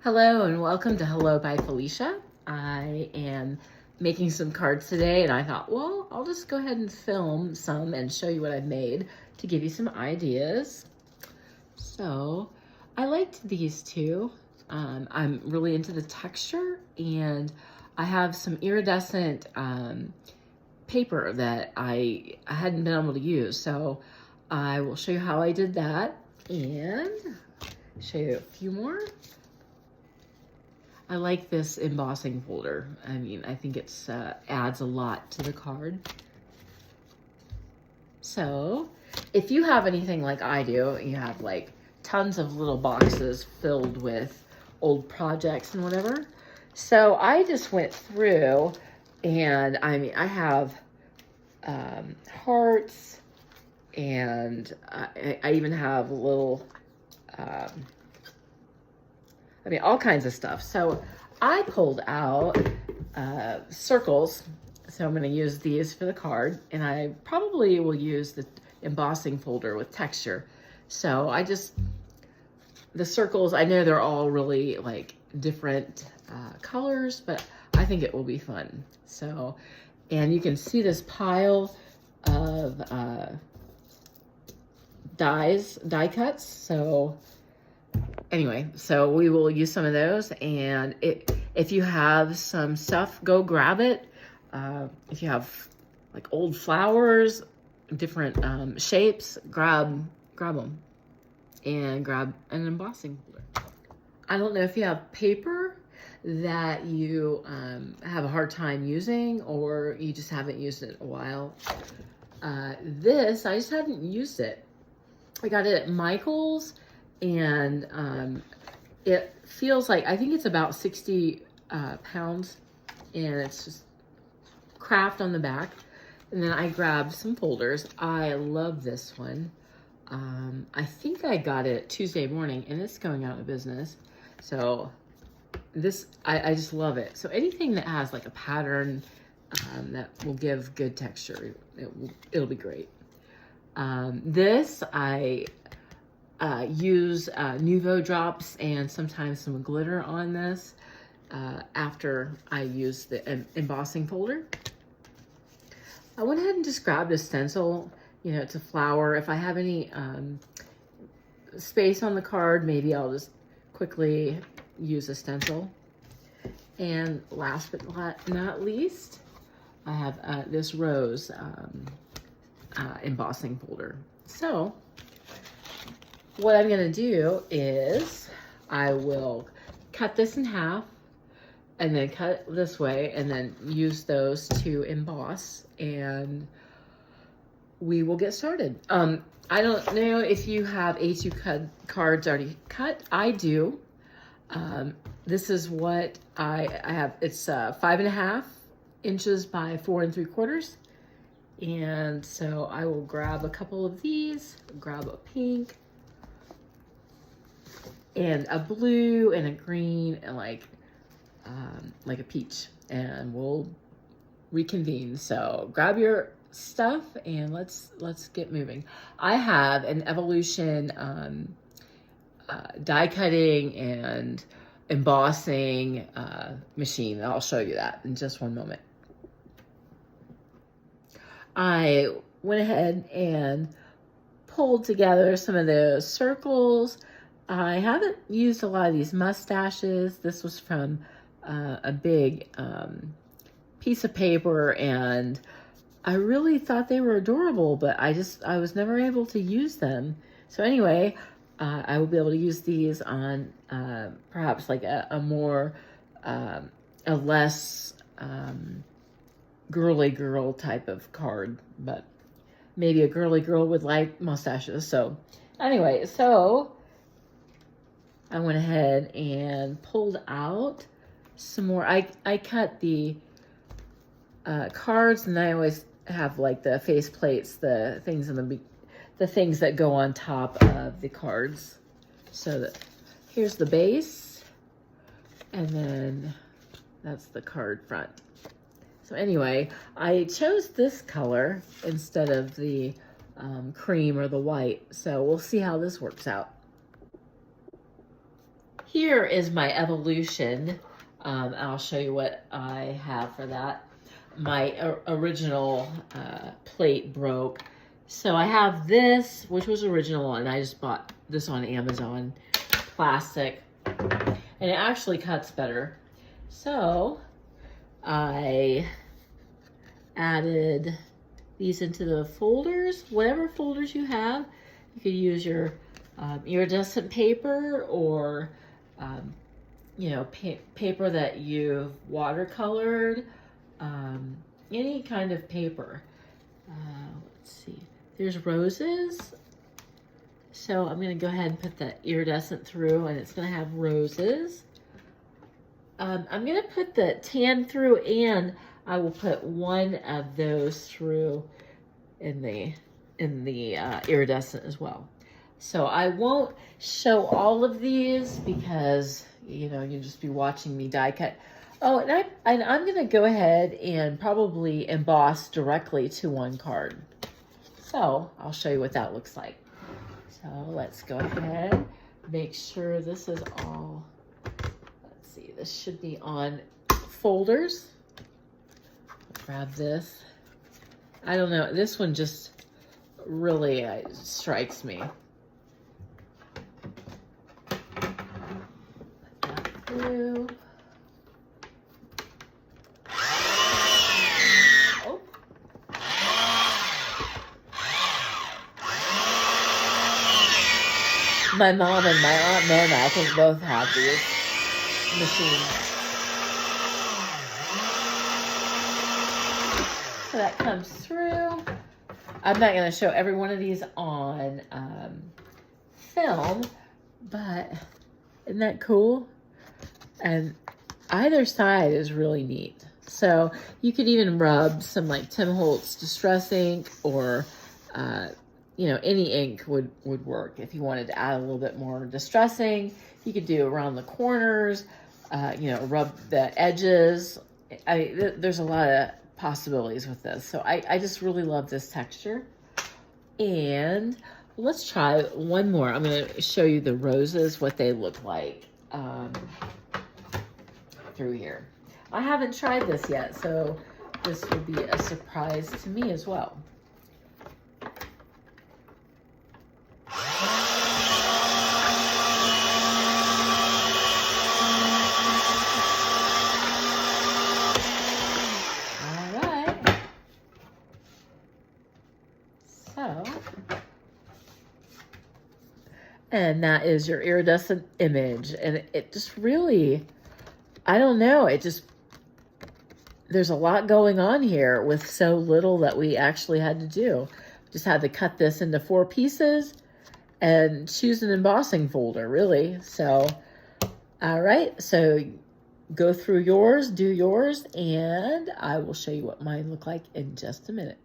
Hello and welcome to Hello by Felicia. I am making some cards today and I thought, well, I'll just go ahead and film some and show you what I've made to give you some ideas. So I liked these two. I'm really into the texture and I have some iridescent paper that I hadn't been able to use. So I will show you how I did that and show you a few more. I like this embossing folder. I mean, I think it's adds a lot to the card. So if you have anything like I do, you have like tons of little boxes filled with old projects and whatever. So I just went through and I mean, I have hearts and I even have little I mean, all kinds of stuff. So I pulled out circles. So I'm going to use these for the card. And I probably will use the embossing folder with texture. So the circles, I know they're all really like different colors, but I think it will be fun. So, and you can see this pile of die cuts. So anyway, so we will use some of those, and if you have some stuff, go grab it. If you have like old flowers, different shapes, grab them, and grab an embossing folder. I don't know if you have paper that you have a hard time using, or you just haven't used it in a while. This, I just hadn't used it. I got it at Michael's. And it feels like, I think it's about 60 pounds, and it's just craft on the back. And then I grabbed some folders. I love this one. I think I got it Tuesday morning, and it's going out of business. So this, I just love it. So anything that has like a pattern that will give good texture, it'll be great. This, I use Nuvo drops and sometimes some glitter on this after I use the embossing folder. I went ahead and just grabbed a stencil. You know, it's a flower. If I have any space on the card, maybe I'll just quickly use a stencil. And last but not least, I have this rose embossing folder. So what I'm gonna do is I will cut this in half and then cut it this way and then use those to emboss, and we will get started. I don't know if you have A2 cards already cut. I do. This is what I have. It's 5.5 inches by 4 3/4. And so I will grab a couple of these, grab a pink, and a blue and a green and like a peach, and we'll reconvene. So grab your stuff and let's get moving. I have an Evolution die cutting and embossing machine. I'll show you that in just one moment. I went ahead and pulled together some of those circles. I haven't used a lot of these mustaches. This was from a big piece of paper, and I really thought they were adorable, but I was never able to use them. So anyway, I will be able to use these on perhaps like a more, a less girly girl type of card, but maybe a girly girl would like mustaches. So anyway, so I went ahead and pulled out some more. I cut the cards, and I always have like the face plates, the things that go on top of the cards. So that here's the base, and then that's the card front. So anyway, I chose this color instead of the cream or the white. So we'll see how this works out. here is my Evolution. I'll show you what I have for that. My original plate broke. So I have this, which was original, and I just bought this on Amazon, plastic, and it actually cuts better. So I added these into the folders, whatever folders you have. You could use your iridescent paper or, you know, paper that you've watercolored, any kind of paper. Let's see. There's roses. So I'm going to go ahead and put the iridescent through, and it's going to have roses. I'm going to put the tan through, and I will put one of those through in the iridescent as well. So I won't show all of these because, you know, you'll just be watching me die cut. Oh, and I'm going to go ahead and probably emboss directly to one card. So I'll show you what that looks like. So let's go ahead, make sure this is all, let's see, this should be on folders. Grab this. I don't know, this one just really strikes me. Put that through. My mom and my Aunt Mona, I think, both have these machines. So that comes through. I'm not going to show every one of these on film, but isn't that cool? And either side is really neat. So you could even rub some like Tim Holtz Distress ink or you know, any ink would work. If you wanted to add a little bit more distressing, you could do around the corners, you know, rub the edges. There's a lot of possibilities with this. So I just really love this texture. And let's try one more. I'm going to show you the roses, what they look like through here. I haven't tried this yet, so this will be a surprise to me as well. And that is your iridescent image. And it just really, I don't know, it just, there's a lot going on here with so little that we actually had to do. Just had to cut this into 4 pieces and choose an embossing folder, really. So, all right, so go through yours, do yours, and I will show you what mine look like in just a minute.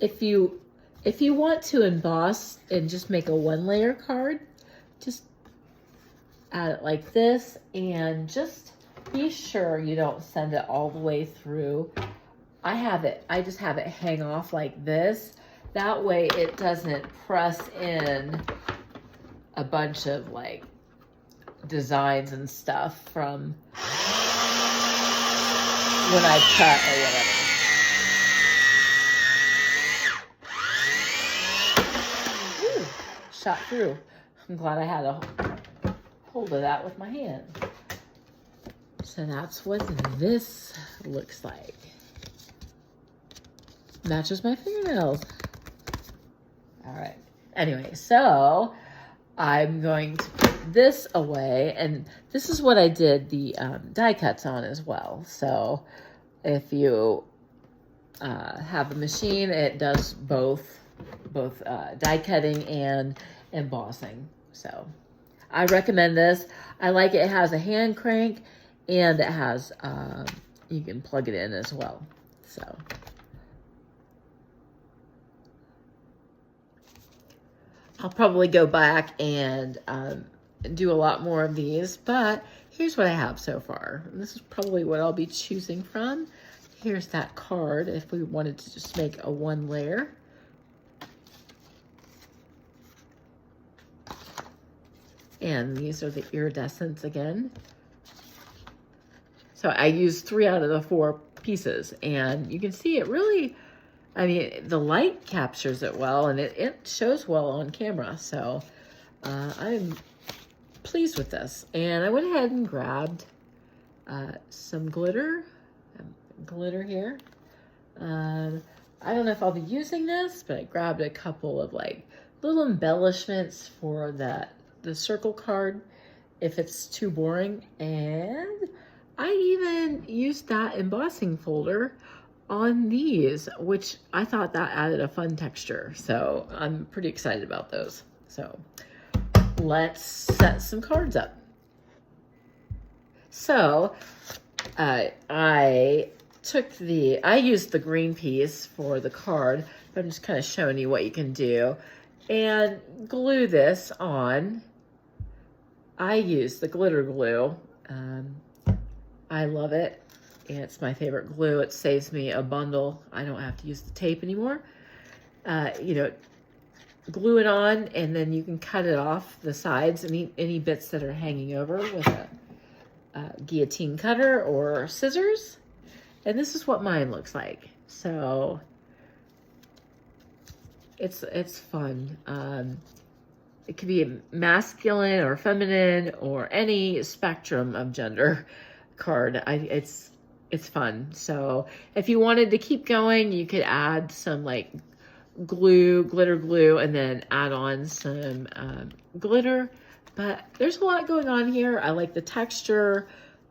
If you want to emboss and just make a 1-layer card, just add it like this, and just be sure you don't send it all the way through. I just have it hang off like this. That way it doesn't press in a bunch of like designs and stuff from when I cut or whatever. Ooh, shot through. I'm glad I had a hold of that with my hand. So that's what this looks like. Matches my fingernails. All right. Anyway, so I'm going to put this away, and this is what I did the die cuts on as well. So if you have a machine, it does both die cutting and embossing. So I recommend this. I like it. It has a hand crank, and it has, you can plug it in as well. So I'll probably go back and do a lot more of these, but here's what I have so far. This is probably what I'll be choosing from. Here's that card if we wanted to just make a 1-layer. And these are the iridescents again. So I used 3 out of the 4 pieces, and you can see it really, I mean, the light captures it well, and it shows well on camera. So I'm pleased with this. And I went ahead and grabbed some glitter here. I don't know if I'll be using this, but I grabbed a couple of like little embellishments for the circle card if it's too boring. And I even used that embossing folder on these, which I thought that added a fun texture. So I'm pretty excited about those. So let's set some cards up. So I used the green piece for the card, but I'm just kind of showing you what you can do. And glue this on. I use the glitter glue. I love it. And it's my favorite glue. It saves me a bundle. I don't have to use the tape anymore. You know, glue it on, and then you can cut it off the sides, any bits that are hanging over with a guillotine cutter or scissors. And this is what mine looks like. So it's fun. It could be masculine or feminine or any spectrum of gender card. It's fun. So if you wanted to keep going, you could add some like glitter glue, and then add on some glitter. But there's a lot going on here. I like the texture.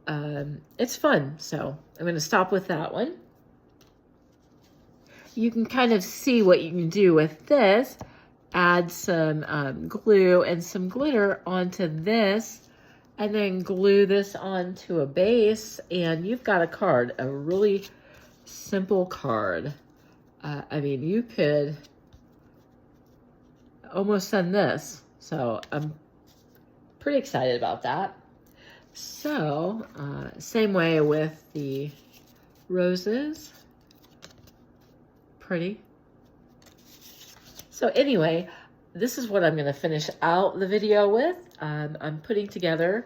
It's fun. So I'm going to stop with that one. You can kind of see what you can do with this. Add some glue and some glitter onto this, and then glue this onto a base, and you've got a card, a really simple card. I mean, you could almost send this. So I'm pretty excited about that. So same way with the roses. Pretty. So anyway, this is what I'm going to finish out the video with. I'm putting together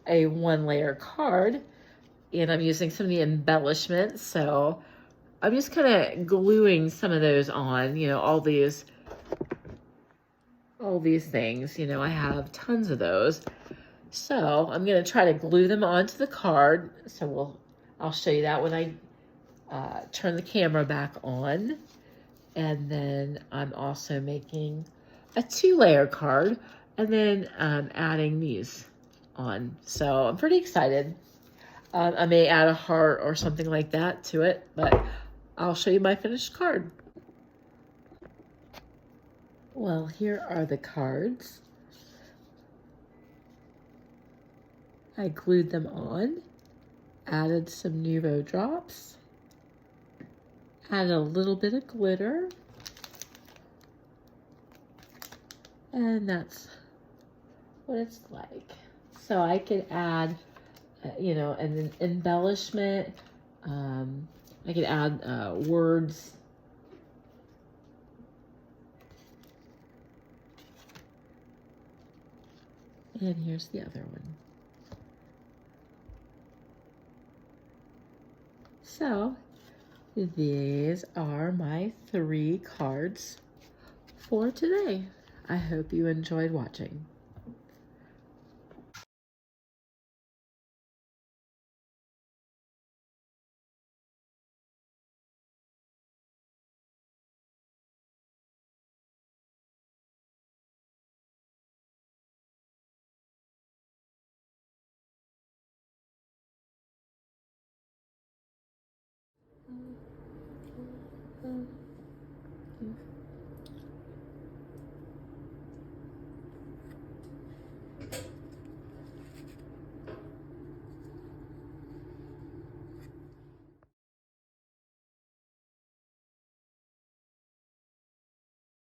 a 1-layer card, and I'm using some of the embellishments. So I'm just kind of gluing some of those on, you know, all these things, you know, I have tons of those. So I'm going to try to glue them onto the card. So I'll show you that when I turn the camera back on. And then I'm also making a 2-layer card, and then adding these on. So I'm pretty excited. I may add a heart or something like that to it, but I'll show you my finished card. Well, here are the cards. I glued them on, added some Nuvo drops, add a little bit of glitter, and that's what it's like. So I could add, you know, an embellishment. I could add words. And here's the other one. So these are my 3 cards for today. I hope you enjoyed watching.